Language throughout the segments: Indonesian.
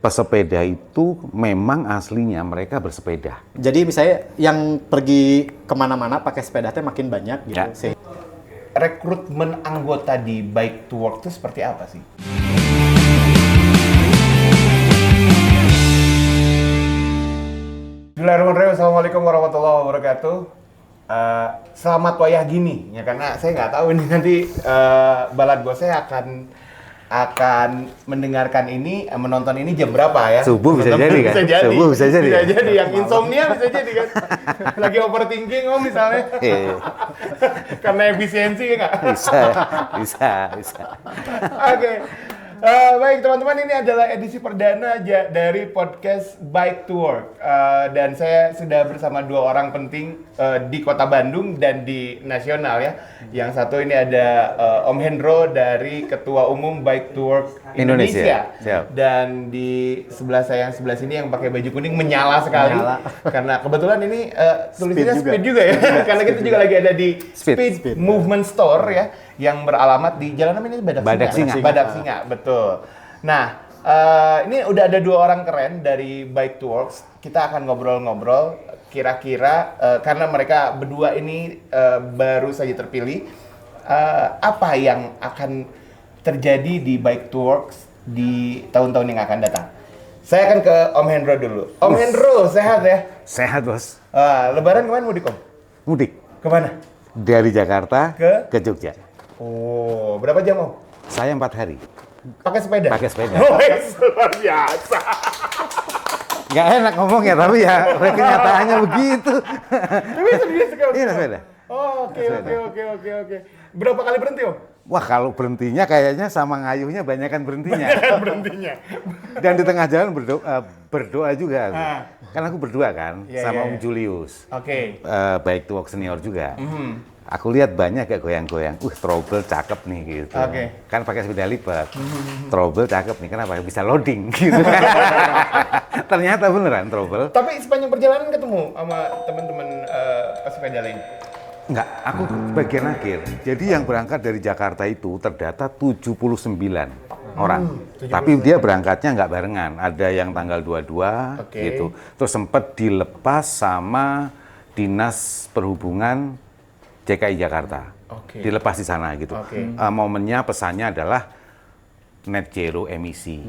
Pesepeda itu memang aslinya mereka bersepeda. Jadi misalnya yang pergi kemana-mana pakai sepeda teh makin banyak gitu. Ya. Rekrutmen anggota di Bike to Work itu seperti apa sih? Bismillahirrahmanirrahim. Assalamualaikum warahmatullahi wabarakatuh. Selamat wayah gini ya, karena saya nggak tahu ini nanti balad bos saya akan mendengarkan ini, menonton ini jam berapa ya? Subuh bisa jadi kan? Bisa jadi. Subuh bisa jadi. Bisa jadi. Yang insomnia bisa jadi kan? Lagi overthinking misalnya. Karena efisiensi ya nggak? Bisa. Oke. Baik teman-teman, ini adalah edisi perdana dari podcast Bike to Work. Dan saya sudah bersama dua orang penting di Kota Bandung dan di nasional ya. Yang satu ini ada Om Hendro dari Ketua Umum Bike to Work Indonesia. Siap. Dan di sebelah saya yang sebelah sini yang pakai baju kuning menyala sekali. Karena kebetulan ini tulisannya speed juga ya. Karena kita juga lagi ada di Speed Movement Store ya, yang beralamat di jalan namanya Badak Singa. Betul. Nah, ini udah ada dua orang keren dari Bike to Works. Kita akan ngobrol-ngobrol kira-kira karena mereka berdua ini baru saja terpilih, apa yang akan terjadi di Bike to Works di tahun-tahun yang akan datang. Saya akan ke Om Hendro dulu. Om Hendro, sehat ya? Sehat, Bos. Lebaran kemarin mudik, Om? Mudik. Kemana? Dari Jakarta ke Jogja. Oh, berapa jam, Om? Saya 4 hari. Pakai sepeda? Pakai sepeda. Oh, luar biasa. Nggak enak ngomong ya, tapi ya kenyataannya begitu. Tapi serius sekali. Iya, sepeda. Oh, oke. Berapa kali berhenti, Om? Wah, kalau berhentinya kayaknya sama ngayuhnya banyakan berhentinya. Berhentinya. Dan di tengah jalan berdoa juga. Kan aku berdua kan, sama Om Iya. Julius. Oke. Bike to Work senior juga. Aku lihat banyak kayak goyang-goyang. Trouble cakep nih gitu. Oke. Kan pakai sepeda lipat. Trouble cakep nih, kenapa? Bisa loading gitu. Ternyata beneran Trouble. Tapi sepanjang perjalanan ketemu sama teman-teman pesepeda lain? Enggak, aku bagian akhir. Jadi yang berangkat dari Jakarta itu terdata 79 orang. 79. Tapi dia berangkatnya nggak barengan. Ada yang tanggal 22 gitu. Terus sempat dilepas sama Dinas Perhubungan DKI Jakarta. Dilepas di sana gitu. Momennya pesannya adalah net zero emisi.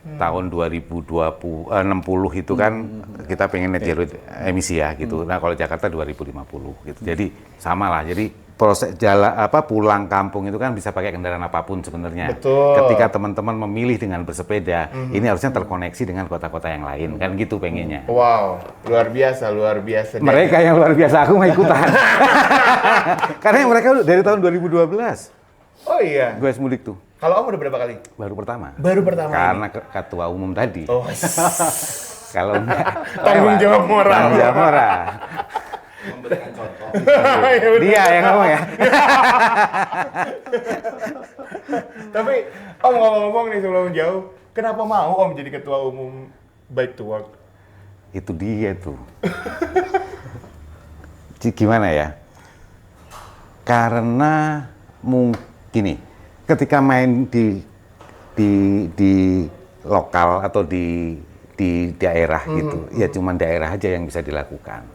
Tahun 2060 itu kan kita pengen net zero emisi ya gitu. Nah, kalau Jakarta 2050 gitu. Jadi sama lah. Jadi proses pulang kampung itu kan bisa pakai kendaraan apapun sebenarnya. Betul. Ketika teman-teman memilih dengan bersepeda, ini harusnya terkoneksi dengan kota-kota yang lain kan gitu pengennya. Wow, luar biasa. Mereka yang luar biasa, aku mau ikutan. Karena mereka dari tahun 2012. Oh iya. Gue mudik tuh. Kalau Om udah berapa kali? Baru pertama. Karena Karena ketua umum tadi. Oh. Kalau enggak, Tanggung jawab moral. Tanggung jawab moral. Memberikan contoh. Dia yang ngomong ya. Tapi Om ngomong-ngomong nih sebelum jauh, kenapa mau Om jadi ketua umum Bike to Work? Itu dia tuh. Gimana ya? Karena gini, ketika main di lokal atau di daerah gitu, ya cuman daerah aja yang bisa dilakukan.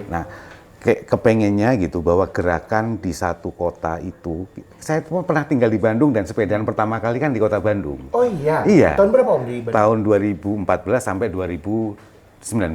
Nah, kepengennya gitu bahwa gerakan di satu kota itu, saya pun pernah tinggal di Bandung dan sepedaan pertama kali kan di kota Bandung. Oh iya? Iya. Tahun berapa Om di Bandung? Tahun 2014 sampai 2019.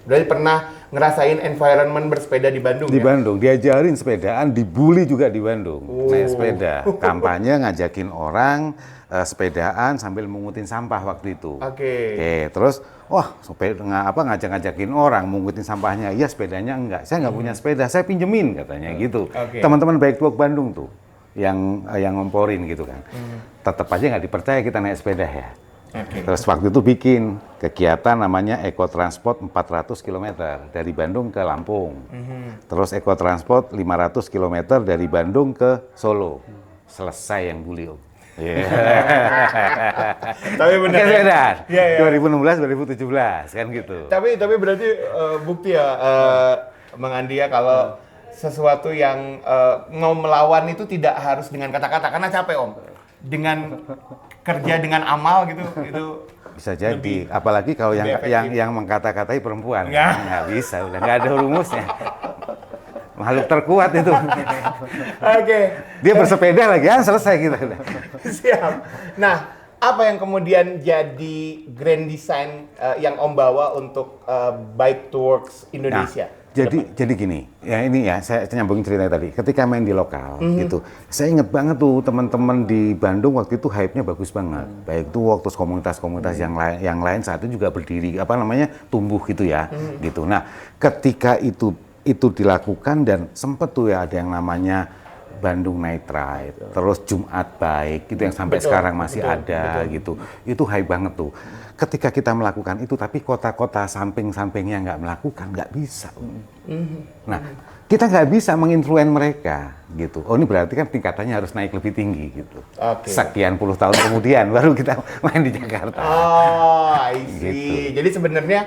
Berarti pernah ngerasain environment bersepeda di Bandung Di ya? Bandung, diajarin sepedaan, dibully juga di Bandung. Naik sepeda, kampanye ngajakin orang sepedaan sambil mengutin sampah waktu itu. Oke, terus ngajak-ngajakin orang mengutin sampahnya. Iya, sepedanya enggak. Saya nggak punya sepeda, saya pinjemin katanya gitu. Teman-teman Bike to Work Bandung tuh yang ngomporin gitu kan. Tetap aja nggak dipercaya kita naik sepeda ya. Terus waktu itu bikin kegiatan namanya Eco Transport 400 km dari Bandung ke Lampung. Terus Eco Transport 500 km dari Bandung ke Solo. Selesai yang bully. Tapi benar. Ya. 2016 2017 kan gitu. Tapi berarti bukti ya Mang Andi ya kalau sesuatu yang mau melawan itu tidak harus dengan kata-kata karena capek Om. Dengan kerja dengan amal gitu itu Bisa jadi, apalagi kalau yang mengkata-katai perempuan, nggak bisa, udah nggak ada rumusnya. Makhluk terkuat itu. Oke. Dia bersepeda lagi, selesai kita. Siap. Nah, apa yang kemudian jadi grand design yang Om bawa untuk Bike to Works Indonesia? Nah, jadi gini, ya ini ya saya nyambungin cerita tadi. Ketika main di lokal gitu, saya inget banget tuh teman-teman di Bandung waktu itu hype-nya bagus banget. Baik tuh waktu komunitas-komunitas yang lain saat itu juga berdiri tumbuh gitu ya, gitu. Nah, ketika itu dilakukan dan sempet tuh ya ada yang namanya Bandung Night Ride, terus Jumat Baik, gitu yang sampai sekarang masih ada gitu. Itu hype banget tuh. Ketika kita melakukan itu, tapi kota-kota samping-sampingnya nggak melakukan, nggak bisa. Nah, kita nggak bisa menginfluen mereka gitu. Oh, ini berarti kan tingkatannya harus naik lebih tinggi gitu. Sekian puluh tahun kemudian baru kita main di Jakarta. Oh, I see. Gitu. Jadi sebenarnya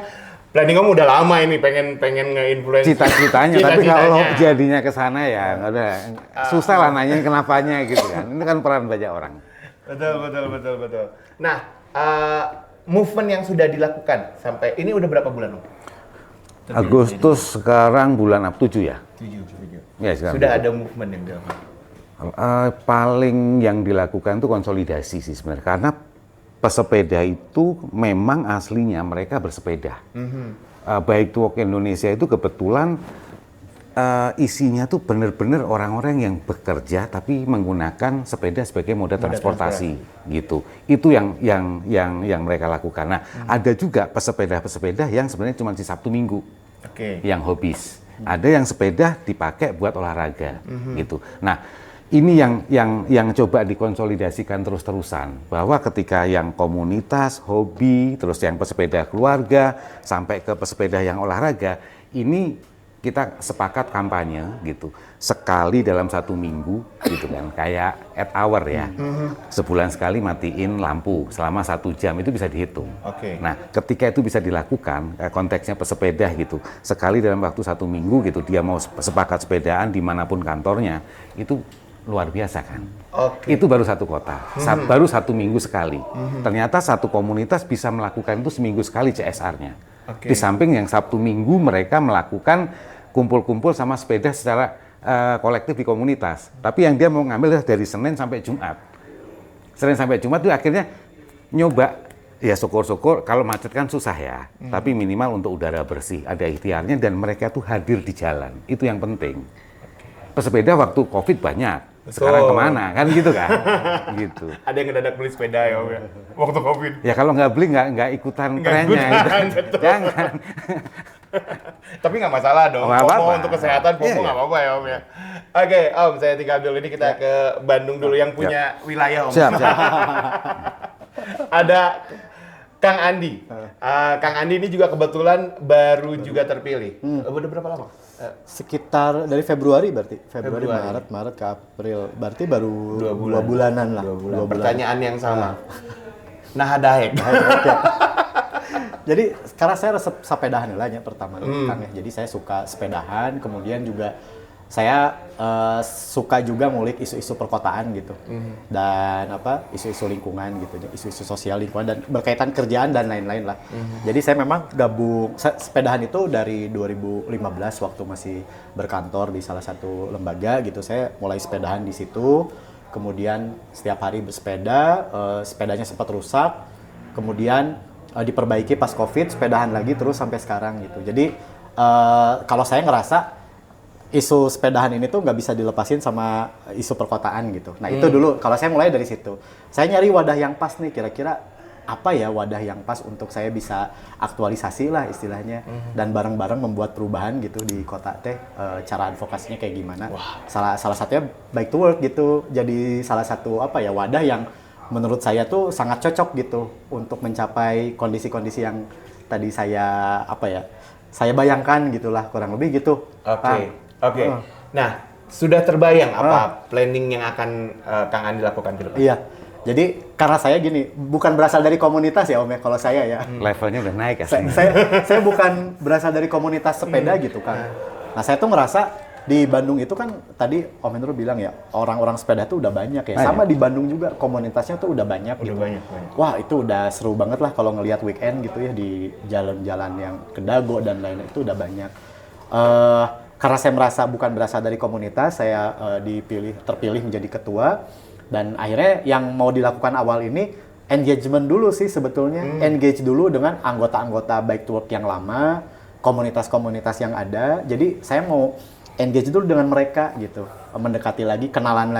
planning Om udah lama ini pengen nge-influence cita-citanya, tapi kalau jadinya ke sana ya udah susah lah nanyain kenapanya gitu kan. Ini kan peran banyak orang. Betul. Nah, movement yang sudah dilakukan sampai ini udah berapa bulan, Om? Agustus sekarang bulan 7 ya? 7. Ya, sekarang sudah ada movement yang dilakukan. Paling yang dilakukan itu konsolidasi sih sebenarnya, karena pesepeda itu memang aslinya mereka bersepeda. Bike to Work Indonesia itu kebetulan isinya tuh benar-benar orang-orang yang bekerja tapi menggunakan sepeda sebagai moda transportasi gitu. Itu yang mereka lakukan. Nah, ada juga pesepeda yang sebenarnya cuma di Sabtu Minggu. Yang hobis. Ada yang sepeda dipakai buat olahraga gitu. Nah, ini yang coba dikonsolidasikan terus-terusan, bahwa ketika yang komunitas, hobi, terus yang pesepeda keluarga, sampai ke pesepeda yang olahraga, ini kita sepakat kampanye gitu, sekali dalam 1 minggu gitu kan, kayak at hour ya, sebulan sekali matiin lampu selama 1 jam, itu bisa dihitung. Nah, ketika itu bisa dilakukan, konteksnya pesepeda gitu, sekali dalam waktu 1 minggu gitu, dia mau sepakat sepedaan dimanapun kantornya, itu luar biasa kan. Itu baru 1 kota, baru 1 minggu sekali. Ternyata 1 komunitas bisa melakukan itu seminggu sekali CSR-nya. Di samping yang Sabtu Minggu mereka melakukan kumpul-kumpul sama sepeda secara kolektif di komunitas. Tapi yang dia mau ngambil dari Senin sampai Jumat. Senin sampai Jumat itu akhirnya nyoba, ya syukur-syukur, kalau macet kan susah ya. Tapi minimal untuk udara bersih, ada ikhtiarnya dan mereka tuh hadir di jalan. Itu yang penting. Pesepeda waktu COVID banyak. Sekarang kemana kan gitu kan? Gitu. Ada yang ngedadak beli sepeda ya Om ya? Waktu COVID. Ya kalau nggak beli nggak ikutan trennya. Gitu. Jangan. Tapi nggak masalah dong. Apa-apa. Untuk kesehatan popo nggak apa-apa ya Om ya. Oke Om, saya tinggal dulu ini kita ke Bandung dulu yang punya wilayah Om. Siap. Ada Kang Andi. Kang Andi ini juga kebetulan baru juga terpilih. Udah berapa lama? Sekitar dari Februari berarti. Februari. Maret ke April. Berarti baru 2 bulanan lah. 2 bulan. Pertanyaan yang sama. Nah, dahek. Jadi karena saya resep sepedahan lah ya pertama Kang ya. Jadi saya suka sepedahan, kemudian juga saya suka juga ngulik isu-isu perkotaan gitu. Dan isu-isu lingkungan gitu, isu-isu sosial lingkungan dan berkaitan kerjaan dan lain-lain lah. Jadi saya memang gabung sepedahan itu dari 2015 waktu masih berkantor di salah satu lembaga gitu. Saya mulai sepedahan di situ. Kemudian setiap hari bersepeda, sepedanya sempat rusak. Kemudian diperbaiki pas Covid, sepedahan lagi terus sampai sekarang gitu. Jadi kalau saya ngerasa isu sepedahan ini tuh nggak bisa dilepasin sama isu perkotaan gitu. Nah itu dulu, kalau saya mulai dari situ. Saya nyari wadah yang pas nih, kira-kira apa ya wadah yang pas untuk saya bisa aktualisasi lah istilahnya. Dan bareng-bareng membuat perubahan gitu di kota teh, cara advokasinya kayak gimana. Salah satunya Bike to Work gitu, jadi salah satu wadah yang menurut saya tuh sangat cocok gitu untuk mencapai kondisi-kondisi yang tadi saya saya bayangkan gitulah, kurang lebih gitu. Oke. Nah, sudah terbayang apa planning yang akan Kang Andi lakukan ke depan? Iya. Jadi karena saya gini, bukan berasal dari komunitas ya Om ya, kalau saya ya. Levelnya udah naik ya. Saya bukan berasal dari komunitas sepeda gitu kan. Nah, saya tuh ngerasa di Bandung itu kan tadi Om Hendro bilang ya, orang-orang sepeda tuh udah banyak ya. Sama di Bandung juga komunitasnya tuh udah banyak gitu. banyak. Wah, itu udah seru banget lah kalau ngelihat weekend gitu ya di jalan-jalan yang ke Dago dan lain-lain itu udah banyak. Karena saya berasal dari komunitas, saya terpilih menjadi ketua dan akhirnya yang mau dilakukan awal ini engagement dulu sih sebetulnya. Engage dulu dengan anggota-anggota Bike to Work yang lama, komunitas-komunitas yang ada. Jadi saya mau engage dulu dengan mereka gitu, mendekati lagi, kenalan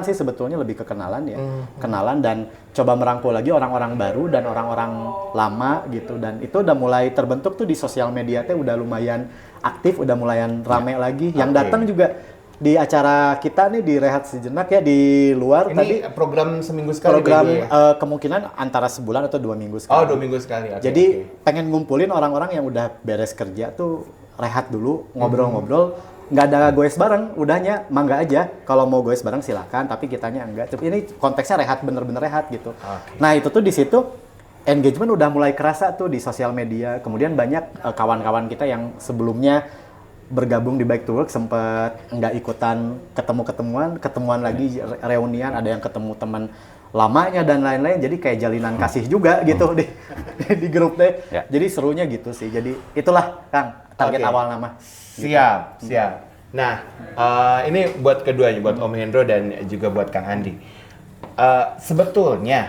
sih sebetulnya lebih ke kenalan ya, kenalan dan coba merangkul lagi orang-orang baru dan orang-orang lama gitu. Dan itu udah mulai terbentuk tuh di sosial media teh udah lumayan aktif, udah lumayan rame lagi. Yang datang juga di acara kita nih di Rehat Sejenak ya di luar ini tadi program seminggu sekali kemungkinan antara sebulan atau 2 minggu sekali. 2 minggu sekali. Jadi pengen ngumpulin orang-orang yang udah beres kerja tuh rehat dulu, ngobrol-ngobrol, nggak ada goes bareng, udahnya mangga aja. Kalau mau goes bareng silakan, tapi kitanya enggak. Ini konteksnya rehat, bener-bener rehat gitu. Nah itu tuh di situ engagement udah mulai kerasa tuh di sosial media. Kemudian banyak kawan-kawan kita yang sebelumnya bergabung di Bike to Work sempet nggak ikutan ketemuan lagi reunian, ada yang ketemu teman lamanya dan lain-lain, jadi kayak jalinan kasih juga gitu di grup deh. Jadi serunya gitu sih. Jadi itulah Kang target awal nama. Siap. Nah ini buat keduanya, buat Om Hendro dan juga buat Kang Andi. Sebetulnya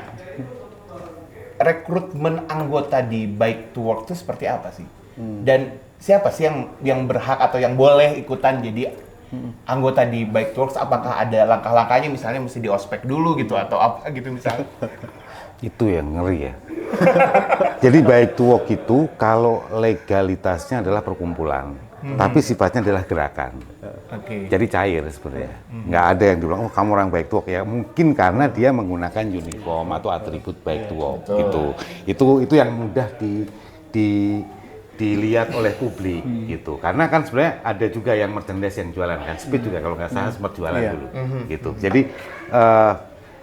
rekrutmen anggota di Bike to Work itu seperti apa sih? Dan siapa sih yang berhak atau yang boleh ikutan jadi anggota di Bike to Work? Apakah ada langkah-langkahnya, misalnya mesti di ospek dulu gitu atau apa gitu misalnya? Itu yang ngeri ya. Jadi Bike to Work itu kalau legalitasnya adalah perkumpulan, tapi sifatnya adalah gerakan. Jadi cair sebenarnya. Nggak ada yang bilang, oh kamu orang Bike to Work ya. Mungkin karena dia menggunakan uniform atau atribut Bike to Work gitu. Itu yang mudah dilihat oleh publik gitu. Karena kan sebenarnya ada juga yang merchandise yang jualan kan. Speed juga kalau nggak salah sempat jualan dulu gitu. Jadi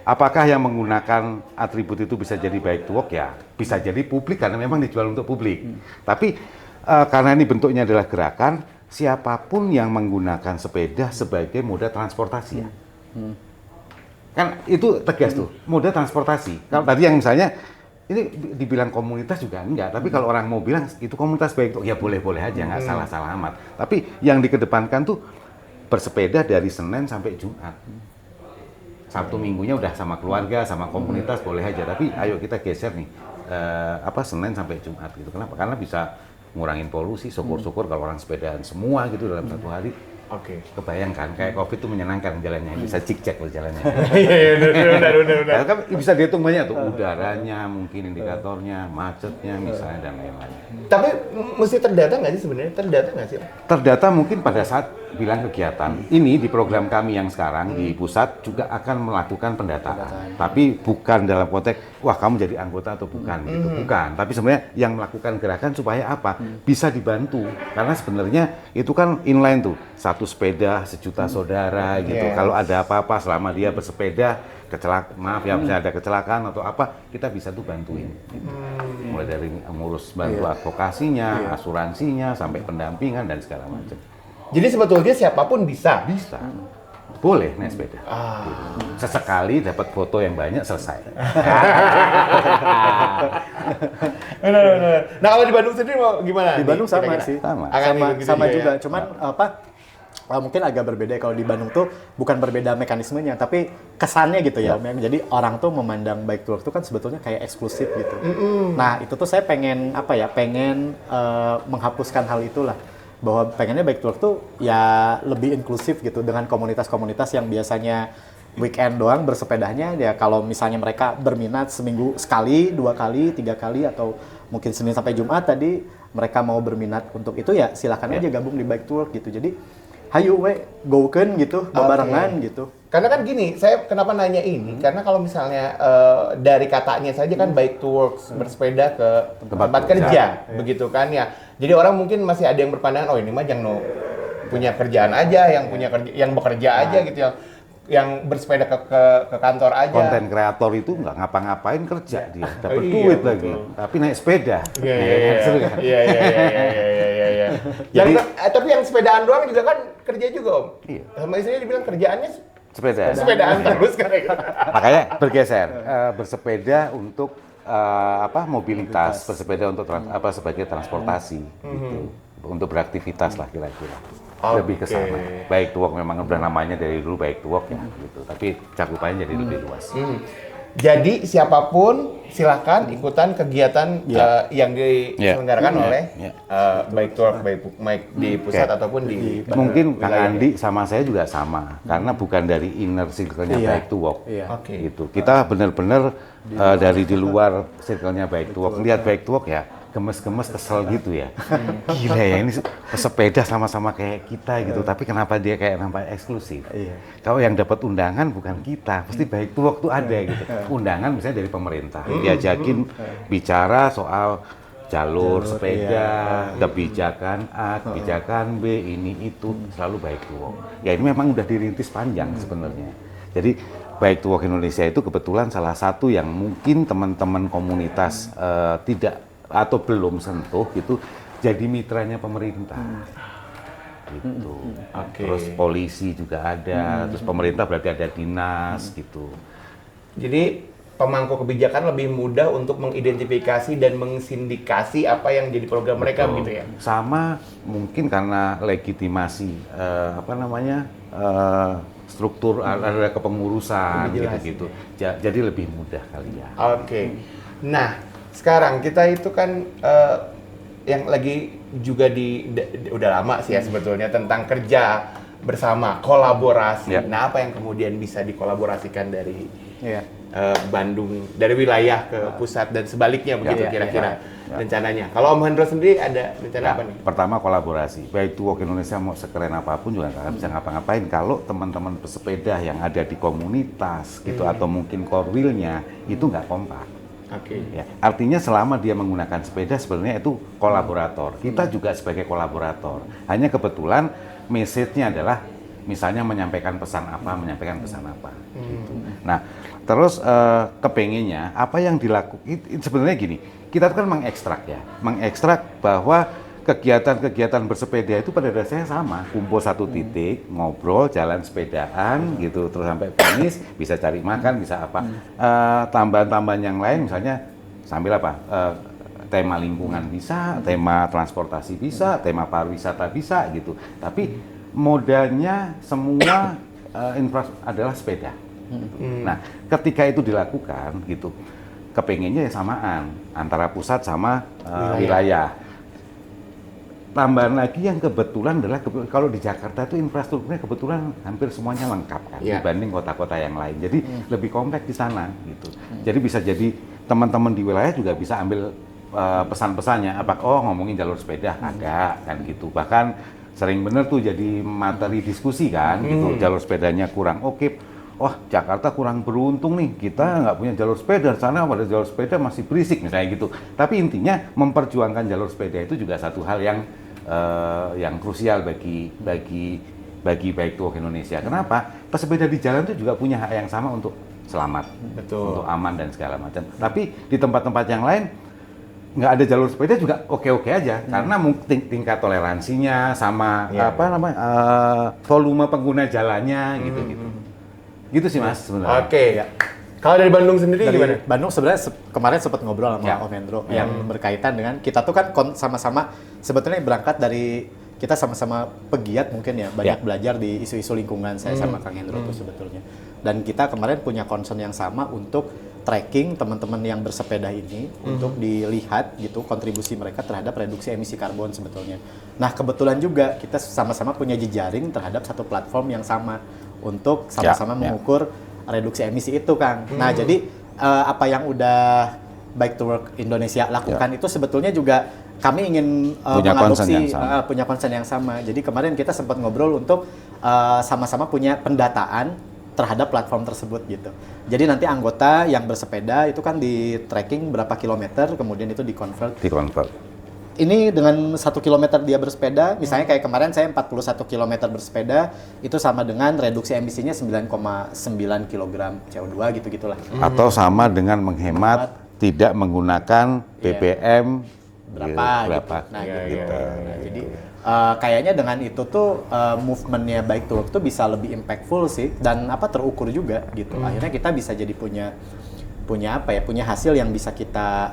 apakah yang menggunakan atribut itu bisa jadi Bike to Work ya? Bisa jadi publik karena memang dijual untuk publik. Tapi karena ini bentuknya adalah gerakan, siapapun yang menggunakan sepeda sebagai moda transportasi. Kan itu tegas tuh, moda transportasi. Kalau tadi yang misalnya ini dibilang komunitas juga enggak, tapi kalau orang mau bilang itu komunitas Bike to Work, ya boleh-boleh aja, nggak salah-salah amat. Tapi yang dikedepankan tuh bersepeda dari Senin sampai Jumat. Sabtu Minggunya udah sama keluarga, sama komunitas boleh aja, tapi ayo kita geser nih, Senin sampai Jumat gitu. Kenapa? Karena bisa ngurangin polusi, syukur-syukur kalau orang sepedaan semua gitu dalam satu hari. Kebayangkan kayak COVID itu menyenangkan jalannya, bisa cek loh jalannya. Iya, kan bisa dihitung banyak tuh, udaranya, mungkin indikatornya, macetnya misalnya dan lain-lain. Tapi mesti terdata nggak sih sebenarnya? Terdata nggak sih? Terdata mungkin pada saat bilang kegiatan. Ini di program kami yang sekarang di pusat juga akan melakukan pendataan. Tapi bukan dalam konteks, wah kamu jadi anggota atau bukan gitu. Bukan. Tapi sebenarnya yang melakukan gerakan supaya apa? Bisa dibantu. Karena sebenarnya itu kan inline tuh. Satu sepeda, sejuta saudara gitu. Kalau ada apa-apa selama dia bersepeda, misalnya ada kecelakaan atau apa, kita bisa tuh bantuin. Gitu. Mulai dari ngurus bantu advokasinya, asuransinya, sampai pendampingan dan segala macam. Jadi sebetulnya siapapun bisa? Bisa. Boleh naik sepeda. Sesekali dapat foto yang banyak, selesai. Benar. Nah kalau di Bandung sendiri mau gimana? Di Bandung sama sih. Sama juga. Ya? Cuman mungkin agak berbeda. Kalau di Bandung tuh bukan berbeda mekanismenya, tapi kesannya gitu ya. Jadi orang tuh memandang Bike to Work itu kan sebetulnya kayak eksklusif gitu. Nah itu tuh saya pengen menghapuskan hal itulah. Bahwa pengennya Bike to Work tuh ya lebih inklusif gitu dengan komunitas-komunitas yang biasanya weekend doang bersepedanya, ya kalau misalnya mereka berminat seminggu sekali, 2 kali, 3 kali atau mungkin Senin sampai Jumat tadi mereka mau berminat untuk itu ya silakan aja gabung di Bike to Work gitu. Jadi hayu goken gitu, barengan gitu. Karena kan gini, saya kenapa nanya ini? Karena kalau misalnya dari katanya saja kan Bike to Work bersepeda ke tempat kerja, begitu kan ya. Jadi orang mungkin masih ada yang berpandangan, oh ini mah jangan punya kerjaan aja, yang punya kerja, yang bekerja aja gitu, yang bersepeda ke kantor aja. Konten kreator itu nggak ngapa-ngapain kerja dia, dapat duit lagi, tapi naik sepeda. Iya. Jadi, tapi yang sepedaan doang juga kan kerja juga Om. Iya. Sama istrinya dibilang kerjaannya Sepedaan terus kan. Makanya bergeser, bersepeda untuk mobilitas, bersepeda untuk sebagai transportasi, gitu. Untuk beraktivitas lah kira-kira. Lebih ke sana. Bike to Work memang udah namanya dari dulu Bike to Work ya, gitu. Tapi cakupannya jadi lebih luas. Jadi siapapun silakan ikutan kegiatan yang diselenggarakan oleh Bike to Work baik di pusat ataupun di mungkin Kang Andi sama saya juga sama karena bukan dari inner circle-nya Bike to Work. Gitu. Kita benar-benar dari di luar circle-nya Bike to Work. Lihat Bike to Work ya gemes-gemes kesel gitu ya. Gila ya ini pesepeda sama-sama kayak kita gitu, tapi kenapa dia kayak nampak eksklusif? Kalau yang dapat undangan bukan kita, pasti Bike to Work tuh ada gitu. Undangan misalnya dari pemerintah, diajakin bicara soal jalur sepeda, kebijakan A, kebijakan B, ini itu selalu Bike to Work. Ya ini memang udah dirintis panjang sebenarnya. Jadi Bike to Work Indonesia itu kebetulan salah satu yang mungkin teman-teman komunitas tidak atau belum sentuh gitu, jadi mitranya pemerintah. Gitu. Terus polisi juga ada, terus pemerintah berarti ada dinas gitu. Jadi pemangku kebijakan lebih mudah untuk mengidentifikasi dan mengsindikasi apa yang jadi program mereka gitu ya. Sama mungkin karena legitimasi struktur ada kepengurusan gitu-gitu. Jadi lebih mudah kali ya. Nah, sekarang kita itu kan yang lagi juga udah lama sih ya sebetulnya tentang kerja bersama, kolaborasi. Nah, apa yang kemudian bisa dikolaborasikan dari Bandung, dari wilayah ke pusat dan sebaliknya begitu kira-kira rencananya. Kalau Om Hendro sendiri ada rencana apa nih? Pertama kolaborasi. Bike to Work Indonesia mau sekeren apapun juga nggak bisa ngapa-ngapain kalau teman-teman pesepeda yang ada di komunitas gitu atau mungkin core wheel-nya itu nggak kompak. Ya, artinya selama dia menggunakan sepeda sebenarnya itu kolaborator. Kita juga sebagai kolaborator. Hanya kebetulan message-nya adalah misalnya menyampaikan pesan apa. Gitu. Nah, terus kepengennya apa yang dilakukan sebenarnya gini. Kita kan mengekstrak bahwa kegiatan-kegiatan bersepeda itu pada dasarnya sama, kumpul satu titik, ngobrol, jalan sepedaan gitu, terus sampai finish, bisa cari makan, bisa apa. Tambahan-tambahan yang lain misalnya sambil tema lingkungan bisa, tema transportasi bisa, tema pariwisata bisa gitu. Tapi modalnya semua adalah sepeda. Nah, ketika itu dilakukan gitu, kepengennya ya samaan antara pusat sama wilayah. Tambahan lagi yang kebetulan adalah kalau di Jakarta itu infrastrukturnya kebetulan hampir semuanya lengkap kan dibanding kota-kota yang lain. Jadi lebih kompak di sana gitu. Jadi bisa jadi teman-teman di wilayah juga bisa ambil pesan-pesannya. Ngomongin jalur sepeda ada kan gitu. Bahkan sering bener tuh jadi materi diskusi kan gitu. Jalur sepedanya kurang oke. Jakarta kurang beruntung nih, kita nggak punya jalur sepeda, sana pada jalur sepeda masih berisik misalnya gitu. Tapi intinya memperjuangkan jalur sepeda itu juga satu hal yang krusial bagi Bike to Work Indonesia. Kenapa? Pesepeda di jalan itu juga punya hak yang sama untuk selamat, untuk aman dan segala macam. Tapi di tempat-tempat yang lain nggak ada jalur sepeda juga oke-oke aja, karena tingkat toleransinya sama volume pengguna jalannya gitu-gitu. Gitu sih Mas sebenarnya. Kalau dari Bandung sendiri gimana? Bandung sebenarnya kemarin sempat ngobrol sama Om Hendro yang berkaitan dengan kita tuh kan sama-sama sebetulnya berangkat dari kita sama-sama pegiat mungkin ya, banyak belajar di isu-isu lingkungan saya sama Kang Hendro tuh sebetulnya. Dan kita kemarin punya concern yang sama untuk tracking teman-teman yang bersepeda ini untuk dilihat gitu kontribusi mereka terhadap reduksi emisi karbon sebetulnya. Nah, kebetulan juga kita sama-sama punya jejaring terhadap satu platform yang sama untuk sama-sama mengukur reduksi emisi itu, Kang. Nah, jadi apa yang udah Bike to Work Indonesia lakukan itu sebetulnya juga kami ingin mengadopsi, punya concern yang sama. Jadi kemarin kita sempat ngobrol untuk sama-sama punya pendataan terhadap platform tersebut gitu. Jadi nanti anggota yang bersepeda itu kan di tracking berapa kilometer, kemudian itu di-convert. Ini dengan 1 kilometer dia bersepeda, misalnya kayak kemarin saya 41 kilometer bersepeda, itu sama dengan reduksi emisinya 9,9 kg CO2 gitu-gitulah. Atau sama dengan menghemat, tidak menggunakan BBM berapa. Gitu. Nah, gitu. Nah, jadi kayaknya dengan itu tuh movementnya Bike to Work tuh bisa lebih impactful sih dan terukur juga gitu. Akhirnya kita bisa jadi punya hasil yang bisa kita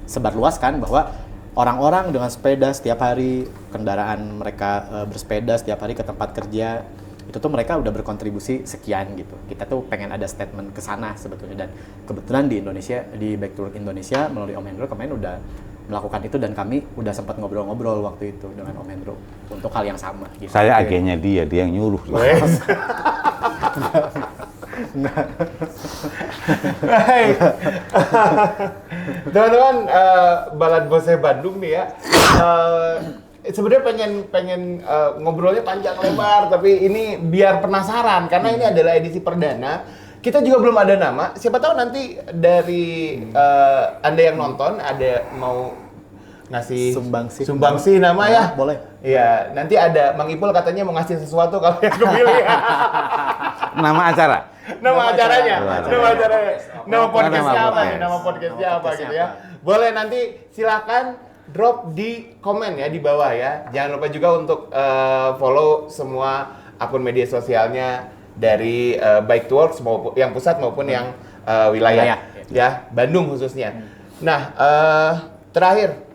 sebarluaskan bahwa orang-orang dengan sepeda setiap hari, kendaraan mereka bersepeda setiap hari ke tempat kerja, itu tuh mereka udah berkontribusi sekian gitu. Kita tuh pengen ada statement ke sana sebetulnya, dan kebetulan di Indonesia, di Bike to Work Indonesia melalui Om Hendro kemarin udah melakukan itu, dan kami udah sempat ngobrol-ngobrol waktu itu dengan Om Hendro untuk hal yang sama gitu. Saya agennya dia yang nyuruh. Baik. Teman-teman, Balad Bose Bandung nih ya. Sebenarnya pengen ngobrolnya panjang lebar, tapi ini biar penasaran karena ini adalah edisi perdana. Kita juga belum ada nama. Siapa tahu nanti dari Anda yang nonton ada mau ngasih sumbangsi nama ya? Boleh. Iya, nanti ada Mang Ipul katanya mau ngasih sesuatu kalau yang kepilih. Nama acara. Nama acaranya. Nama podcastnya apa ya? Nama podcastnya apa gitu ya? Boleh, nanti silakan drop di komen ya di bawah ya. Jangan lupa juga untuk follow semua akun media sosialnya dari Bike to Work yang pusat maupun yang wilayah ya, Bandung khususnya. Nah, terakhir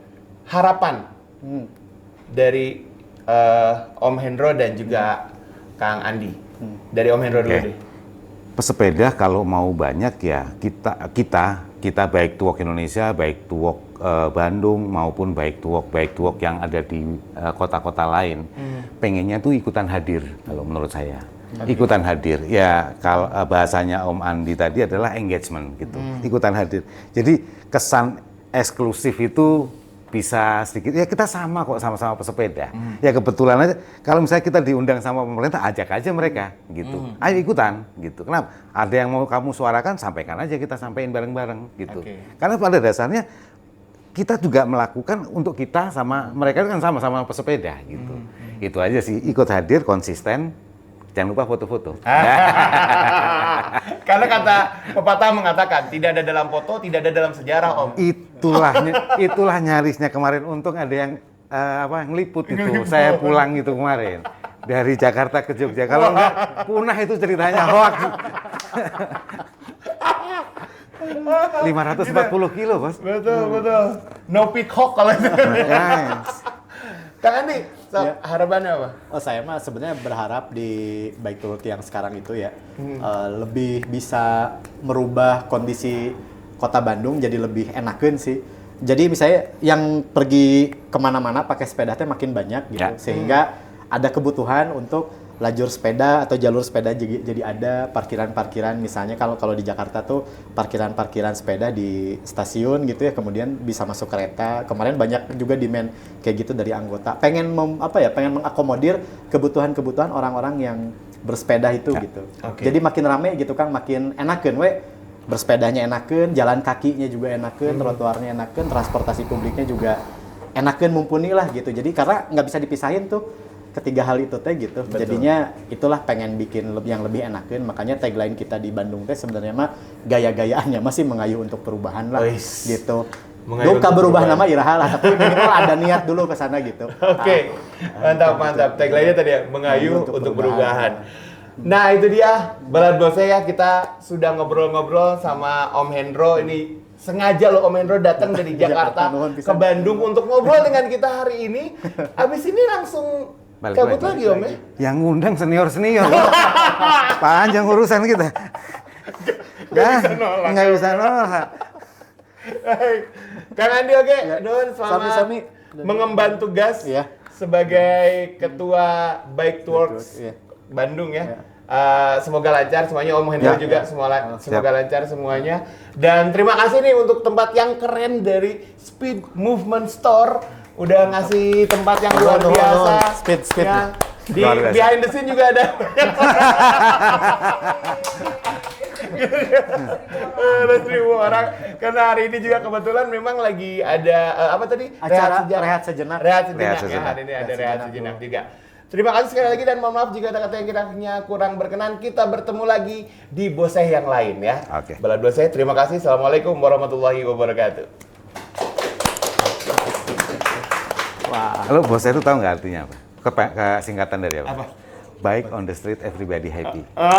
harapan dari Om Hendro dan juga Kang Andi. Dari Om Hendro dulu deh. Pesepeda kalau mau banyak ya kita Bike to Work Indonesia, Bike to Work Bandung maupun Bike to Work yang ada di kota-kota lain, pengennya tuh ikutan hadir kalau menurut saya. Ikutan hadir ya, kalau bahasanya Om Andi tadi adalah engagement gitu, ikutan hadir. Jadi kesan eksklusif itu bisa sedikit, ya kita sama kok, sama-sama pesepeda. Ya kebetulan aja kalau misalnya kita diundang sama pemerintah, ajak aja mereka gitu. Ayo ikutan gitu. Kenapa? Ada yang mau kamu suarakan, sampaikan aja, kita sampaikan bareng-bareng gitu. Karena pada dasarnya kita juga melakukan untuk kita sama mereka kan sama-sama pesepeda gitu. Itu aja sih, ikut hadir, konsisten. Jangan lupa foto-foto. Karena kata pepatah mengatakan tidak ada dalam foto, tidak ada dalam sejarah, Om. Itulah nyarisnya kemarin. Untung ada yang ngeliput itu. Saya pulang itu kemarin dari Jakarta ke Jogja. Kalau enggak punah itu ceritanya, hoax. 540 kilo, Bos. Betul. No peacock kalau itu. Kang Andi, harapannya apa? Saya mah sebenarnya berharap di Bike to Work yang sekarang itu ya lebih bisa merubah kondisi kota Bandung jadi lebih enakeun sih. Jadi misalnya yang pergi kemana-mana pakai sepeda teh makin banyak gitu, sehingga ada kebutuhan untuk lajur sepeda atau jalur sepeda jadi ada parkiran-parkiran, misalnya kalau di Jakarta tuh parkiran-parkiran sepeda di stasiun gitu ya, kemudian bisa masuk kereta. Kemarin banyak juga demand kayak gitu dari anggota, pengen mengakomodir kebutuhan-kebutuhan orang-orang yang bersepeda itu gitu. Jadi makin rame gitu kan, makin enakeun bersepedanya enakeun, jalan kakinya juga enakeun, trotoarnya enakeun, transportasi publiknya juga enakeun, mumpuni lah gitu. Jadi karena nggak bisa dipisahin tuh ketiga hal itu teh gitu. Betul. Jadinya itulah pengen bikin yang lebih enakeun. Makanya tagline kita di Bandung teh sebenarnya mah gaya-gayaannya masih mengayuh untuk perubahan lah gitu. Duka berubah nama iraha lah, tapi minimal ada niat dulu ke sana gitu. Mantap. Tagline-nya tadi ya, mengayuh untuk perubahan. Nah, itu dia Balad Bose ya, kita sudah ngobrol-ngobrol sama Om Hendro. Ini sengaja loh Om Hendro datang dari Jakarta ke Bandung untuk ngobrol dengan kita hari ini. Abis ini langsung cabut lagi Om ya? Yang ngundang senior-senior. Panjang urusan kita. Nggak bisa nolak. Kang Andi, oke. Don, selamat mengemban tugas sebagai ketua Bike to Work Bandung ya. Semoga lancar semuanya, Om Hendro juga semoga lancar semuanya. Dan terima kasih nih untuk tempat yang keren dari Speed Movement Store. Udah ngasih tempat yang luar biasa. Speed. Ya. Di behind the scene juga ada. Ada 1.000 orang. Karena hari ini juga kebetulan memang lagi ada acara rehat sejenak. Hari ini ada rehat sejenak juga. Terima kasih sekali lagi, dan mohon maaf jika kata-kata yang kiranya kurang berkenan. Kita bertemu lagi di Boseh yang lain ya. Balad Boseh, terima kasih. Assalamualaikum warahmatullahi wabarakatuh. Wah. Lo bos saya itu tahu nggak artinya apa? Singkatan dari apa? Apa? Bike on the street, everybody happy. Ah.